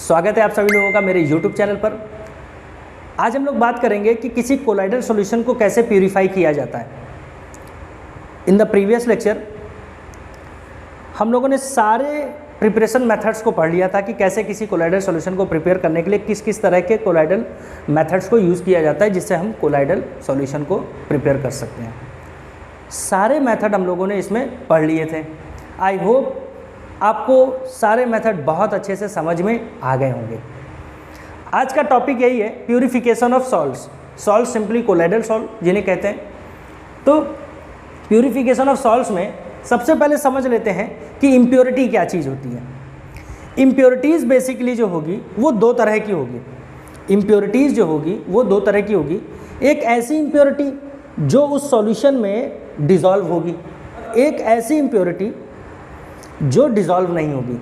स्वागत है आप सभी लोगों का मेरे YouTube चैनल पर। आज हम लोग बात करेंगे कि किसी कोलाइडल सॉल्यूशन को कैसे प्यूरिफाई किया जाता है। इन द प्रीवियस लेक्चर हम लोगों ने सारे प्रिपरेशन मेथड्स को पढ़ लिया था कि कैसे किसी कोलाइडल सॉल्यूशन को प्रिपेयर करने के लिए किस किस तरह के कोलाइडल मेथड्स को यूज़ किया जाता है जिससे हम कोलाइडल सॉल्यूशन को प्रिपेयर कर सकते हैं। सारे मेथड हम लोगों ने इसमें पढ़ लिए थे। आई होप आपको सारे मेथड बहुत अच्छे से समझ में आ गए होंगे। आज का टॉपिक यही है, purification of salts. Salt simply colloidal salt जिन्हें कहते हैं। तो प्यूरिफिकेशन ऑफ सॉल्ट्स में सबसे पहले समझ लेते हैं कि इम्प्योरिटी क्या चीज़ होती है। इम्प्योरिटीज़ बेसिकली जो होगी वो दो तरह की होगी। इम्प्योरिटीज़ जो होगी वो दो तरह की होगी। एक ऐसी इम्प्योरिटी जो उस सॉल्यूशन में डिज़ोल्व होगी, एक ऐसी इम्प्योरिटी जो डिज़ोल्व नहीं होगी,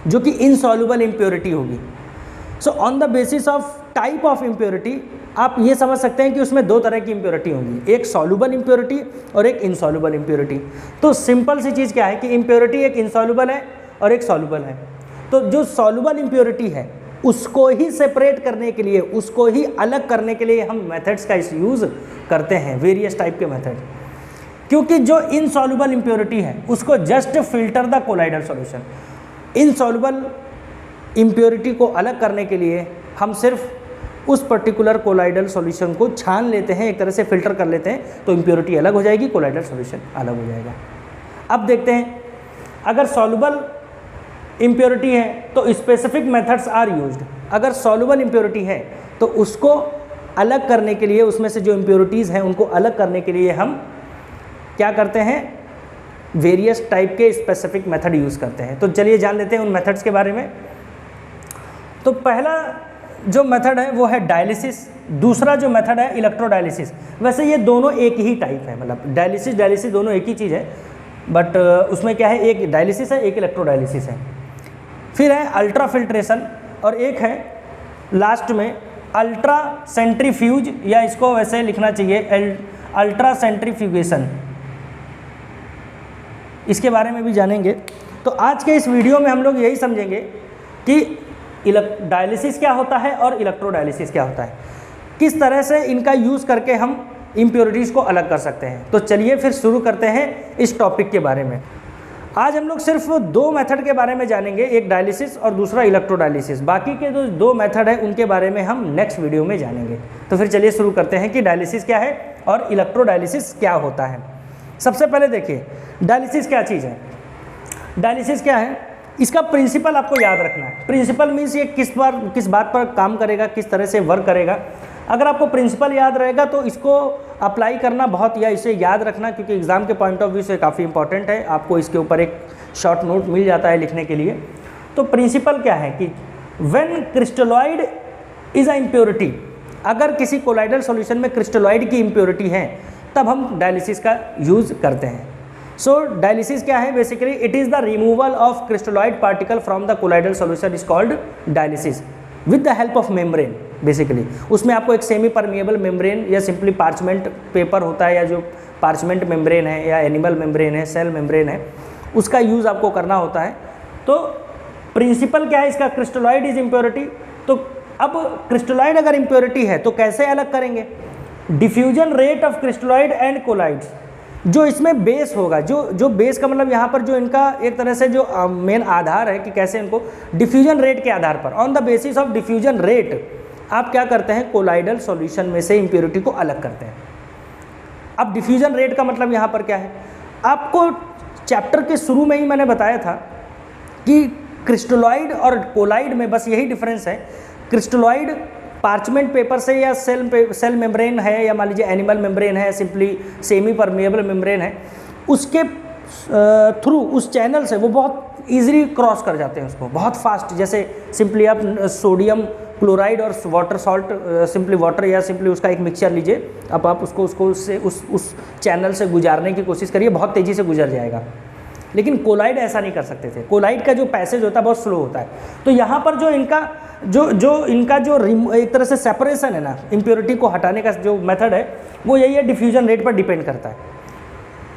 जो कि इनसॉल्युबल इम्प्योरिटी होगी। So on the basis of type of impurity आप ये समझ सकते हैं कि उसमें दो तरह की इम्प्योरिटी होंगी, एक सॉल्युबल इम्प्योरिटी और एक इनसॉल्युबल इम्प्योरिटी। तो सिंपल सी चीज़ क्या है कि इम्प्योरिटी एक इनसॉल्युबल है और एक सॉल्युबल है। तो जो सॉल्युबल इम्प्योरिटी है उसको ही सेपरेट करने के लिए, उसको ही अलग करने के लिए हम मेथड्स का यूज़ करते हैं, वेरियस टाइप के मेथड। क्योंकि जो इनसॉल्युबल इम्प्योरिटी है उसको just filter the colloidal solution. Insoluble impurity को अलग करने के लिए हम सिर्फ उस पर्टिकुलर कोलाइडल सॉल्यूशन को छान लेते हैं, एक तरह से फिल्टर कर लेते हैं, तो इम्प्योरिटी अलग हो जाएगी, कोलाइडल सॉल्यूशन अलग हो जाएगा। अब देखते हैं, अगर सॉल्युबल इम्प्योरिटी है तो स्पेसिफिक मेथड्स आर यूज्ड। अगर सॉल्युबल इम्प्योरिटी है तो उसको अलग करने के लिए, उसमें से जो इम्प्योरिटीज़ हैं उनको अलग करने के लिए हम क्या करते हैं, वेरियस टाइप के स्पेसिफिक मेथड यूज़ करते हैं। तो चलिए जान लेते हैं उन मेथड्स के बारे में। तो पहला जो मेथड है वो है डायलिसिस, दूसरा जो मेथड है इलेक्ट्रोडायलिसिस। वैसे ये दोनों एक ही टाइप है, मतलब डायलिसिस दोनों एक ही चीज़ है, बट उसमें क्या है, एक डायलिसिस है एक इलेक्ट्रोडायलिसिस है। फिर है अल्ट्रा फिल्ट्रेशन और एक है लास्ट में अल्ट्रा सेंट्रीफ्यूज, या इसको वैसे लिखना चाहिए अल्ट्रा सेंट्रीफ्यूगेशन। इसके बारे में भी जानेंगे। तो आज के इस वीडियो में हम लोग यही समझेंगे कि डायलिसिस क्या होता है और इलेक्ट्रोडायलिसिस क्या होता है, किस तरह से इनका यूज़ करके हम इम्प्योरिटीज़ को अलग कर सकते हैं। तो चलिए फिर शुरू करते हैं इस टॉपिक के बारे में। आज हम लोग सिर्फ दो मेथड के बारे में जानेंगे, एक डायलिसिस और दूसरा इलेक्ट्रोडायलिसिस। बाकी के जो दो मेथड है उनके बारे में हम नेक्स्ट वीडियो में जानेंगे। तो फिर चलिए शुरू करते हैं कि डायलिसिस क्या है और इलेक्ट्रोडायलिसिस क्या होता है। सबसे पहले देखिए डायलिसिस क्या चीज़ है। डायलिसिस क्या है, इसका प्रिंसिपल आपको याद रखना है। प्रिंसिपल मीन्स ये किस बात पर काम करेगा, किस तरह से वर्क करेगा। अगर आपको प्रिंसिपल याद रहेगा तो इसको अप्लाई करना बहुत, या इसे याद रखना, क्योंकि एग्ज़ाम के पॉइंट ऑफ व्यू से काफ़ी इंपॉर्टेंट है। आपको इसके ऊपर एक शॉर्ट नोट मिल जाता है लिखने के लिए। तो प्रिंसिपल क्या है कि when crystalloid is a impurity, अगर किसी कोलाइडल सॉल्यूशन में क्रिस्टलॉइड की इम्प्योरिटी है तब हम डायलिसिस का यूज़ करते हैं। सो डायलिसिस क्या है, basically it is the removal of crystalloid particle from the colloidal solution is called dialysis with the help of membrane. Basically उसमें आपको एक सेमी परमिएबल मेम्ब्रेन या सिंपली पार्चमेंट पेपर होता है, या जो पार्चमेंट मेम्ब्रेन है या एनिमल मेम्ब्रेन है, सेल मेम्ब्रेन है, उसका यूज़ आपको करना होता है। तो प्रिंसिपल क्या है इसका, क्रिस्टलॉइड इज इम्प्योरिटी। तो अब क्रिस्टलॉइड अगर इम्प्योरिटी है तो कैसे अलग करेंगे, diffusion rate of crystalloid and colloids, जो इसमें बेस होगा, जो बेस का मतलब यहाँ पर जो इनका एक तरह से जो मेन आधार है कि कैसे इनको डिफ्यूजन रेट के आधार पर, on the basis of diffusion rate आप क्या करते हैं, कोलाइडल सॉल्यूशन में से इम्प्योरिटी को अलग करते हैं। अब डिफ्यूजन रेट का मतलब यहाँ पर क्या है, आपको चैप्टर के शुरू में ही मैंने बताया था कि क्रिस्टलॉइड और कोलाइड में बस यही डिफरेंस है। क्रिस्टलॉइड पार्चमेंट पेपर से या सेल मेम्ब्रेन है, या मान लीजिए एनिमल मेम्ब्रेन है, सिंपली सेमी परमिएबल मेम्ब्रेन है, उसके थ्रू, उस चैनल से वो बहुत इजीली क्रॉस कर जाते हैं उसको, बहुत फास्ट। जैसे सिंपली आप सोडियम क्लोराइड और वाटर सॉल्ट, सिंपली वाटर या सिंपली उसका एक मिक्सचर लीजिए, अब आप उसको उससे उस चैनल से गुजारने की कोशिश करिए, बहुत तेज़ी से गुजर जाएगा। लेकिन कोलाइड ऐसा नहीं कर सकते थे। कोलाइड का जो पैसेज होता है बहुत स्लो होता है। तो यहाँ पर जो इनका एक तरह से सेपरेशन है ना, इम्प्योरिटी को हटाने का जो मेथड है वो यही है, डिफ्यूजन रेट पर डिपेंड करता है।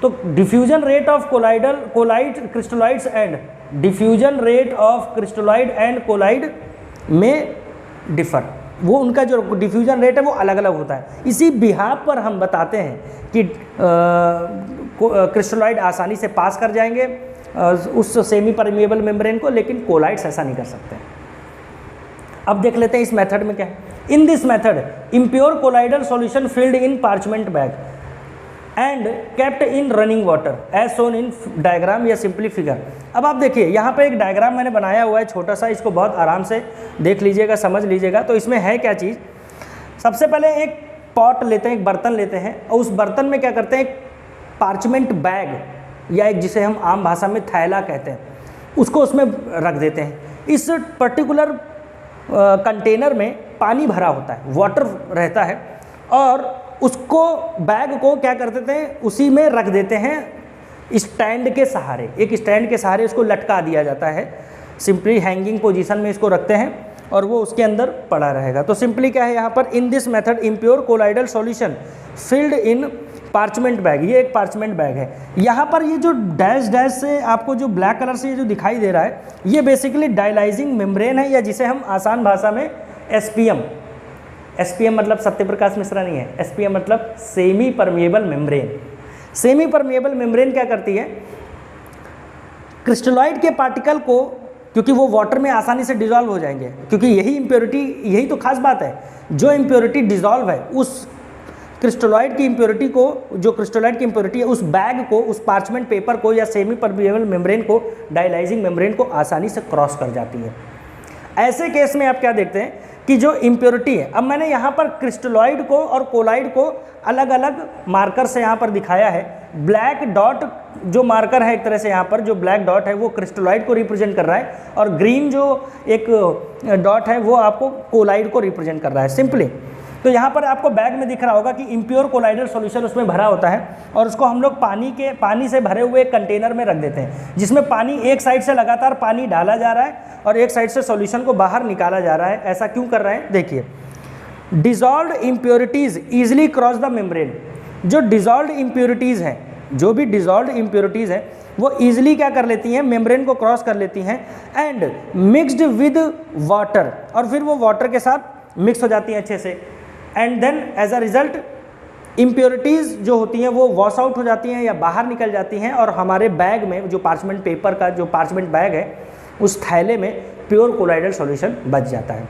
तो diffusion rate of colloid crystalloids and diffusion rate of crystalloid and colloid में डिफर, वो उनका जो डिफ्यूजन रेट है वो अलग अलग होता है। इसी बिहाफ पर हम बताते हैं कि क्रिस्टलॉइड आसानी से पास कर जाएंगे उस सेमी परमिएबल मेम्ब्रेन को, लेकिन कोलाइड्स ऐसा नहीं कर सकते। अब देख लेते हैं इस मेथड में क्या है। In this method impure colloidal solution filled in parchment bag and kept in running water as shown in diagram या सिंपली फिगर। अब आप देखिए यहाँ पे एक डायग्राम मैंने बनाया हुआ है छोटा सा, इसको बहुत आराम से देख लीजिएगा, समझ लीजिएगा। तो इसमें है क्या चीज़, सबसे पहले एक पॉट लेते हैं, एक बर्तन लेते हैं, और उस बर्तन में क्या करते हैं, एक पार्चमेंट बैग या एक जिसे हम आम भाषा में थैला कहते हैं, उसको उसमें रख देते हैं। इस पर्टिकुलर कंटेनर में पानी भरा होता है, वाटर रहता है, और उसको बैग को क्या कर देते हैं, उसी में रख देते हैं स्टैंड के सहारे। एक स्टैंड के सहारे उसको लटका दिया जाता है, सिंपली हैंगिंग पोजीशन में इसको रखते हैं और वो उसके अंदर पड़ा रहेगा। तो सिंपली क्या है यहाँ पर, इन this method impure colloidal solution filled in parchment bag, ये एक पार्चमेंट बैग है। यहाँ पर ये जो डैश डैश से आपको जो ब्लैक कलर से ये जो दिखाई दे रहा है, ये बेसिकली डायलाइजिंग मेम्ब्रेन है, या जिसे हम आसान भाषा में एसपीएम मतलब सत्यप्रकाश मिश्रा नहीं है, एसपीएम मतलब semi permeable membrane. Semi permeable membrane क्या करती है, क्रिस्टलॉइड के पार्टिकल को, क्योंकि वो वाटर में आसानी से डिजॉल्व हो जाएंगे, क्योंकि यही इम्प्योरिटी, यही तो खास बात है, जो इम्प्योरिटी डिजॉल्व है उस क्रिस्टलॉइड की इम्प्योरिटी को, जो क्रिस्टलॉइड की इम्प्योरिटी है, उस बैग को, उस पार्चमेंट पेपर को या सेमी परमिएबल मेम्ब्रेन को, डायलाइजिंग मेम्ब्रेन को आसानी से क्रॉस कर जाती है। ऐसे केस में आप क्या देखते हैं कि जो इम्प्योरिटी है, अब मैंने यहाँ पर क्रिस्टलॉइड को और कोलाइड को अलग अलग मार्कर से यहाँ पर दिखाया है। ब्लैक डॉट जो मार्कर है एक तरह से, यहाँ पर जो ब्लैक डॉट है वो क्रिस्टलॉइड को रिप्रेजेंट कर रहा है, और ग्रीन जो एक डॉट है वो आपको कोलाइड को रिप्रेजेंट कर रहा है सिंपली। तो यहाँ पर आपको बैग में दिख रहा होगा कि इम्प्योर कोलाइडल सॉल्यूशन उसमें भरा होता है, और उसको हम लोग पानी से भरे हुए कंटेनर में रख देते हैं, जिसमें पानी एक साइड से लगातार पानी डाला जा रहा है और एक साइड से सॉल्यूशन को बाहर निकाला जा रहा है। ऐसा क्यों कर रहे हैं, देखिए, dissolved impurities easily cross the membrane. जो डिजॉल्व्ड इम्प्योरिटीज़ हैं, जो भी डिजॉल्व्ड इम्प्योरिटीज़ हैं, वो ईजिली क्या कर लेती हैं, मेम्ब्रेन को क्रॉस कर लेती हैं, एंड मिक्सड विद वाटर, और फिर वो वाटर के साथ मिक्स हो जाती हैं अच्छे से, and then as a result impurities जो होती हैं वो वॉश आउट हो जाती हैं या बाहर निकल जाती हैं, और हमारे बैग में, जो पार्चमेंट पेपर का जो पार्चमेंट बैग है, उस थैले में प्योर कोलाइडल सॉल्यूशन बच जाता है।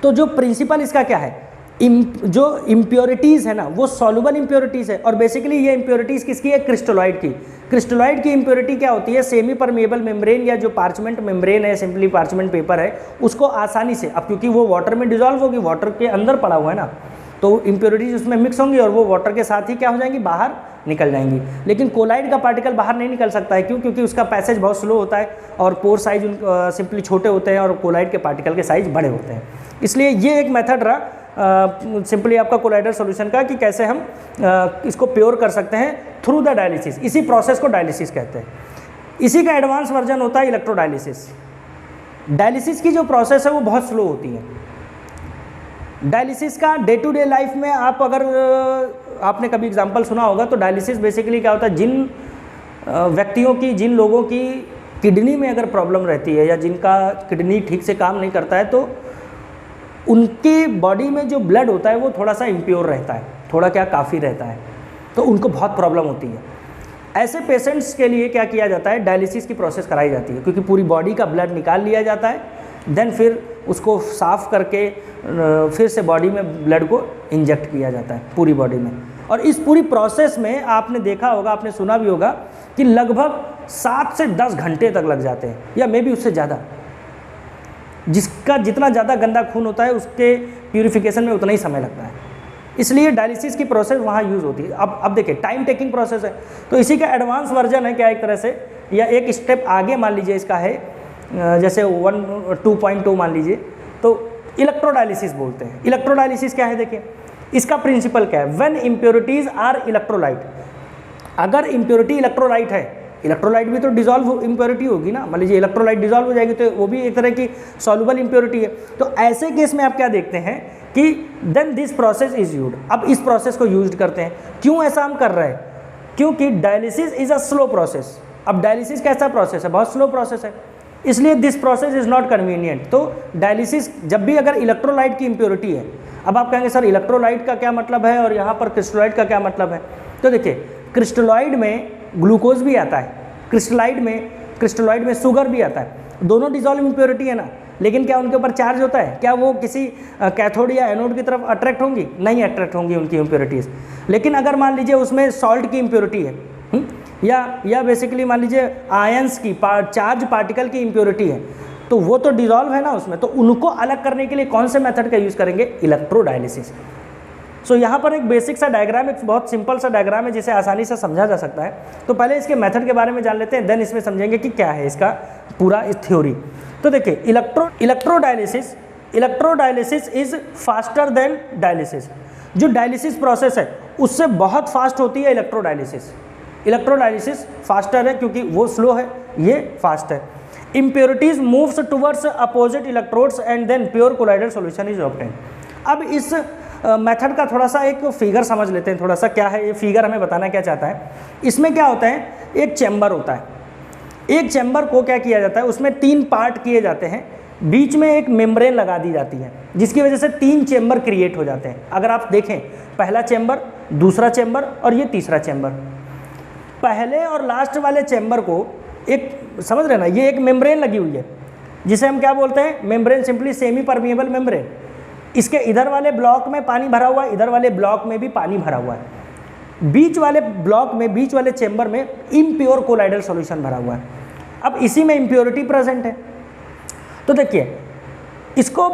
तो जो प्रिंसिपल इसका क्या है, जो इम्प्योरिटीज़ है ना, वो सॉल्युबल इम्प्योरिटीज़ है, और बेसिकली ये इम्प्योरिटीज़ किसकी है, क्रिस्टलॉइड की। क्रिस्टलॉइड की इम्प्योरिटी क्या होती है, सेमी परमिएबल मेम्ब्रेन या जो पार्चमेंट मेम्ब्रेन है, सिंपली पार्चमेंट पेपर है, उसको आसानी से, अब क्योंकि वो वाटर में डिजॉल्व होगी, वाटर के अंदर पड़ा हुआ है ना, तो इम्प्योरिटीज उसमें मिक्स होंगी और वो वाटर के साथ ही क्या हो जाएंगी, बाहर निकल जाएंगी। लेकिन कोलाइड का पार्टिकल बाहर नहीं निकल सकता है, क्यों, क्योंकि उसका पैसेज बहुत स्लो होता है और पोर साइज सिंपली छोटे होते हैं और कोलाइड के पार्टिकल के साइज बड़े होते हैं। इसलिए ये एक मेथड रहा सिंपली आपका कोलाइडल सॉल्यूशन का, कि कैसे हम इसको प्योर कर सकते हैं थ्रू द डायलिसिस। इसी प्रोसेस को डायलिसिस कहते हैं। इसी का एडवांस वर्जन होता है इलेक्ट्रोडायलिसिस। डायलिसिस की जो प्रोसेस है वो बहुत स्लो होती है। डायलिसिस का डे टू डे लाइफ में आप अगर आपने कभी एग्जांपल सुना होगा, तो डायलिसिस बेसिकली क्या होता है, जिन व्यक्तियों की, जिन लोगों की किडनी में अगर प्रॉब्लम रहती है या जिनका किडनी ठीक से काम नहीं करता है, तो उनकी बॉडी में जो ब्लड होता है वो थोड़ा सा इम्प्योर रहता है, थोड़ा क्या काफ़ी रहता है, तो उनको बहुत प्रॉब्लम होती है। ऐसे पेशेंट्स के लिए क्या किया जाता है, डायलिसिस की प्रोसेस कराई जाती है, क्योंकि पूरी बॉडी का ब्लड निकाल लिया जाता है, देन फिर उसको साफ़ करके फिर से बॉडी में ब्लड को इंजेक्ट किया जाता है पूरी बॉडी में। और इस पूरी प्रोसेस में आपने देखा होगा, आपने सुना भी होगा कि लगभग 7 से 10 घंटे तक लग जाते हैं, या मे बी उससे ज़्यादा। जिसका जितना ज़्यादा गंदा खून होता है उसके प्यूरिफिकेशन में उतना ही समय लगता है, इसलिए डायलिसिस की प्रोसेस वहाँ यूज़ होती है। अब देखिए, टाइम टेकिंग प्रोसेस है, तो इसी का एडवांस वर्जन है क्या, एक तरह से, या एक स्टेप आगे मान लीजिए इसका है, जैसे 2.2 मान लीजिए, तो इलेक्ट्रोडायलिसिस बोलते हैं। इलेक्ट्रोडायलिसिस क्या है, देखिए इसका प्रिंसिपल क्या है, व्हेन इम्प्योरिटीज़ आर इलेक्ट्रोलाइट। अगर इम्प्योरिटी इलेक्ट्रोलाइट है, इलेक्ट्रोलाइट भी तो डिजॉल्व इम्प्योरिटी होगी ना, मान लीजिए इलेक्ट्रोलाइट डिजॉल्व हो जाएगी तो वो भी एक तरह की सॉल्युबल इम्प्योरिटी है। तो ऐसे केस में आप क्या देखते हैं कि then this process is used. अब इस प्रोसेस को यूज करते हैं। क्यों ऐसा हम कर रहे हैं, क्योंकि dialysis is a slow process. अब डायलिसिस कैसा प्रोसेस है, बहुत स्लो प्रोसेस है। इसलिए this process is not convenient. तो डायलिसिस जब भी अगर इलेक्ट्रोलाइट की इम्प्योरिटी है, अब आप कहेंगे सर इलेक्ट्रोलाइट का क्या मतलब है और यहाँ पर क्रिस्टलॉइड का क्या मतलब है, तो देखिए क्रिस्टलॉइड में ग्लूकोज भी आता है, क्रिस्टलॉइड में शुगर भी आता है, दोनों डिजॉल्व इम्प्योरिटी है ना, लेकिन क्या उनके ऊपर चार्ज होता है? क्या वो किसी कैथोड या एनोड की तरफ अट्रैक्ट होंगी? नहीं अट्रैक्ट होंगी उनकी इम्प्योरिटीज़। लेकिन अगर मान लीजिए उसमें सॉल्ट की इम्प्योरिटी है, या बेसिकली मान लीजिए आयंस की चार्ज पार्टिकल की इम्प्योरिटी है, तो वो तो डिजॉल्व है ना उसमें, तो उनको अलग करने के लिए कौन से मेथड का यूज़ करेंगे? इलेक्ट्रोडायलिसिस। सो यहाँ पर एक बेसिक सा डायग्राम, एक बहुत सिंपल सा डायग्राम है जिसे आसानी से समझा जा सकता है। तो पहले इसके मेथड के बारे में जान लेते हैं, देन इसमें समझेंगे कि क्या है इसका पूरा थ्योरी। तो देखिए electrodialysis is faster than dialysis. जो डायलिसिस प्रोसेस है उससे बहुत फास्ट होती है इलेक्ट्रोडायलिसिस फास्टर है क्योंकि वो स्लो है, ये फास्ट है। Impurities moves towards opposite electrodes and then pure colloidal solution is obtain. अब इस मेथड का थोड़ा सा एक फिगर समझ लेते हैं, थोड़ा सा क्या है ये फिगर हमें बताना क्या चाहता है। इसमें क्या होता है, एक चैम्बर होता है, एक चैम्बर को क्या किया जाता है, उसमें 3 पार्ट किए जाते हैं, बीच में एक मेम्ब्रेन लगा दी जाती है जिसकी वजह से 3 चैम्बर क्रिएट हो जाते हैं। अगर आप देखें, पहला चैम्बर, दूसरा चैम्बर और ये तीसरा चैम्बर। पहले और लास्ट वाले चैम्बर को एक, समझ रहे ना, ये एक मेम्ब्रेन लगी हुई है जिसे हम क्या बोलते हैं? Membrane, simply semi permeable membrane. इसके इधर वाले ब्लॉक में पानी भरा हुआ है, इधर वाले ब्लॉक में भी पानी भरा हुआ है। बीच वाले ब्लॉक में, बीच वाले चैम्बर में इम्प्योर कोलाइडल सॉल्यूशन भरा हुआ है। अब इसी में इम्प्योरिटी प्रेजेंट है। तो देखिए इसको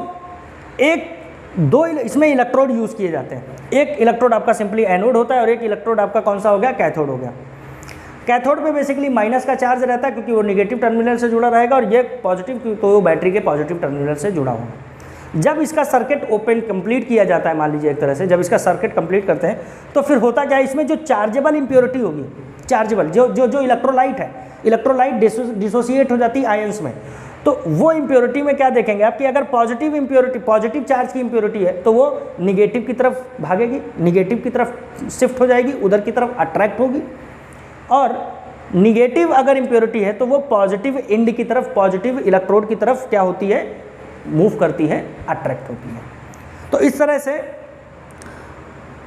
इसमें इलेक्ट्रोड यूज़ किए जाते हैं। एक इलेक्ट्रोड आपका सिंपली एनोड होता है और एक इलेक्ट्रोड आपका कौन सा हो गया? कैथोड हो गया। कैथोड पे बेसिकली माइनस का चार्ज रहता है क्योंकि वो नेगेटिव टर्मिनल से जुड़ा रहेगा, और ये पॉजिटिव, तो वो बैटरी के पॉजिटिव टर्मिनल से जुड़ा होगा। जब इसका सर्किट ओपन कंप्लीट किया जाता है, मान लीजिए एक तरह से जब इसका सर्किट कंप्लीट करते हैं, तो फिर होता क्या है, इसमें जो चार्जेबल इम्प्योरिटी होगी, चार्जेबल जो इलेक्ट्रोलाइट है, इलेक्ट्रोलाइट डिसोसिएट हो जाती है आयंस में, तो वो इम्प्योरिटी में क्या देखेंगे आप कि अगर पॉजिटिव इम्प्योरिटी, पॉजिटिव चार्ज की इम्प्योरिटी है तो वो निगेटिव की तरफ भागेगी, निगेटिव की तरफ शिफ्ट हो जाएगी, उधर की तरफ अट्रैक्ट होगी। और निगेटिव अगर इम्प्योरिटी है तो वो पॉजिटिव एंड की तरफ, पॉजिटिव इलेक्ट्रोड की तरफ क्या होती है? मूव करती है, अट्रैक्ट होती है। तो इस तरह से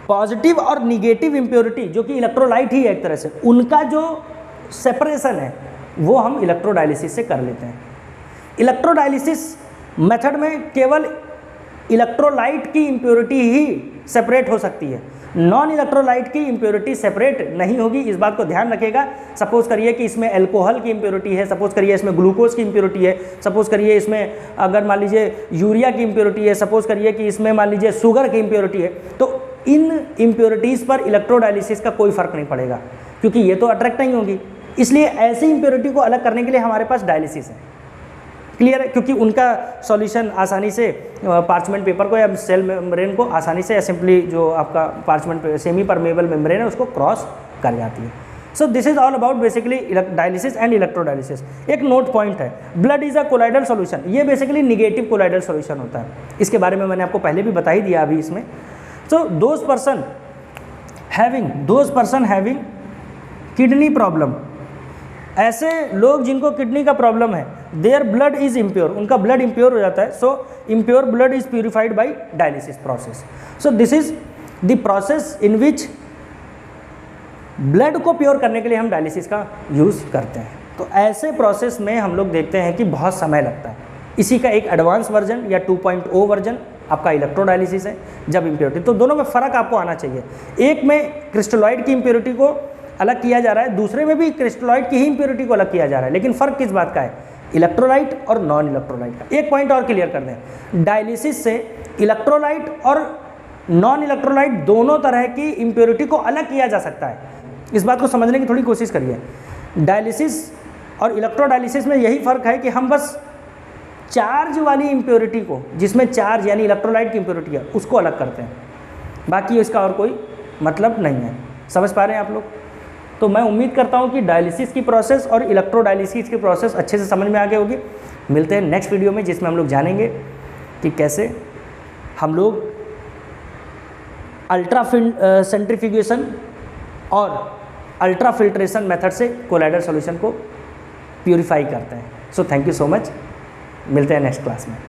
पॉजिटिव और निगेटिव इम्प्योरिटी जो कि इलेक्ट्रोलाइट ही है एक तरह से, उनका जो सेपरेशन है वो हम इलेक्ट्रोडायलिसिस से कर लेते हैं। इलेक्ट्रोडायलिसिस मेथड में केवल इलेक्ट्रोलाइट की इम्प्योरिटी ही सेपरेट हो सकती है, नॉन इलेक्ट्रोलाइट की इम्प्योरिटी सेपरेट नहीं होगी। इस बात को ध्यान रखिएगा। सपोज करिए कि इसमें अल्कोहल की इम्प्योरिटी है, सपोज करिए इसमें ग्लूकोज की इम्प्योरिटी है, सपोज करिए इसमें अगर मान लीजिए यूरिया की इम्प्योरिटी है, सपोज करिए कि इसमें मान लीजिए शुगर की इम्प्योरिटी है, तो इन इम्प्योरिटीज़ पर इलेक्ट्रोडायलिसिस का कोई फर्क नहीं पड़ेगा क्योंकि ये तो अट्रैक्ट नहीं होगी। इसलिए ऐसी इम्प्योरिटी को अलग करने के लिए हमारे पास डायलिसिस है। क्लियर है? क्योंकि उनका सॉल्यूशन आसानी से पार्चमेंट पेपर को या सेल मेम्ब्रेन को आसानी से, या सिंपली जो आपका पार्चमेंट सेमी परमेबल मेम्ब्रेन है उसको क्रॉस कर जाती है। सो this is all about basically dialysis and electrodialysis. एक नोट पॉइंट है, blood is a colloidal solution, ये बेसिकली निगेटिव कोलाइडल सॉल्यूशन होता है। इसके बारे में मैंने आपको पहले भी बता ही दिया अभी इसमें। So those person having kidney problem, ऐसे लोग जिनको किडनी का प्रॉब्लम है, देयर ब्लड इज इम्प्योर, उनका ब्लड इम्प्योर हो जाता है। So impure blood is purified by dialysis process. So this is the process in which blood को प्योर करने के लिए हम डायलिसिस का यूज़ करते हैं। तो ऐसे प्रोसेस में हम लोग देखते हैं कि बहुत समय लगता है। इसी का एक एडवांस वर्जन या 2.0 वर्जन आपका इलेक्ट्रोडायलिसिस है, जब इम्प्योरिटी, तो दोनों में फ़र्क आपको आना चाहिए। एक में क्रिस्टलॉइड की इम्प्योरिटी को अलग किया जा रहा है, दूसरे में भी क्रिस्टलॉइड की ही इम्प्योरिटी को अलग किया जा रहा है, लेकिन फ़र्क किस बात का है? इलेक्ट्रोलाइट और नॉन इलेक्ट्रोलाइट का। एक पॉइंट और क्लियर कर दें, डायलिसिस से इलेक्ट्रोलाइट और नॉन इलेक्ट्रोलाइट दोनों तरह की इम्प्योरिटी को अलग किया जा सकता है। इस बात को समझने की थोड़ी कोशिश करिए। डायलिसिस और इलेक्ट्रोडायलिसिस में यही फ़र्क है कि हम बस चार्ज वाली इम्प्योरिटी को, जिसमें चार्ज यानी इलेक्ट्रोलाइट की इम्प्योरिटी है, उसको अलग करते हैं, बाकी इसका और कोई मतलब नहीं है। समझ पा रहे हैं आप लोग? तो मैं उम्मीद करता हूं कि डायलिसिस की प्रोसेस और इलेक्ट्रोडायलिसिस की प्रोसेस अच्छे से समझ में आ गए होगी। मिलते हैं नेक्स्ट वीडियो में, जिसमें हम लोग जानेंगे कि कैसे हम लोग अल्ट्रा सेंट्रीफ्यूगेशन और अल्ट्रा फिल्ट्रेशन मेथड से कोलाइडल सॉल्यूशन को प्यूरिफाई करते हैं। So thank you so much, मिलते हैं नेक्स्ट क्लास में।